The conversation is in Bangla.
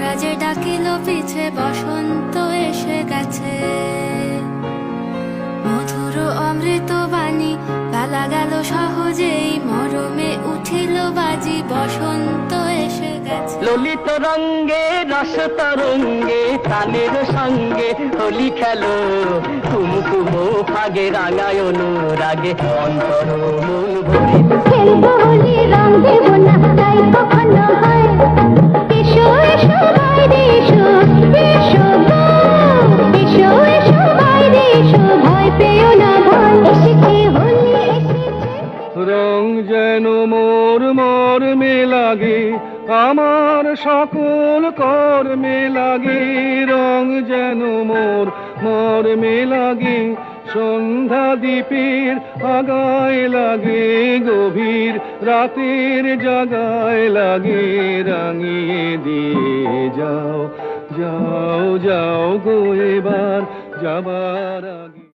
তারা যে ডাকিল পিছে বসন্ত এসে গেছে। মধুর অমৃত বাণী গালা গেল সহজেই, মরমে উঠিল বাজি বসন্ত এসে গেছে। ললিত রঙ্গে রস তরঙ্গে তালের সঙ্গে হোলি খেলো, কুমকুমো ফাগে রাঙায় অনুরাগে অন্তর মন ভরে। খেলবো হোলি রং দেব না তাই কখনো হয়, এসো এসো বাইরে এসো, এসো গো এসো এসো বাইরে এসো, ভয় পেও না ভয়, এসেছে হোলি এসেছে। রং যেন মোর মর্মে লাগে, আমার সকল কর্মে লাগে। রং যেন মোর মর্মে লাগে, সন্ধ্যা দ্বীপের আগায় লাগে, গভীর রাতের জাগায় লাগে। রাঙিয়ে দিয়ে যাও যাও যাও গো এবার যাবার আগে।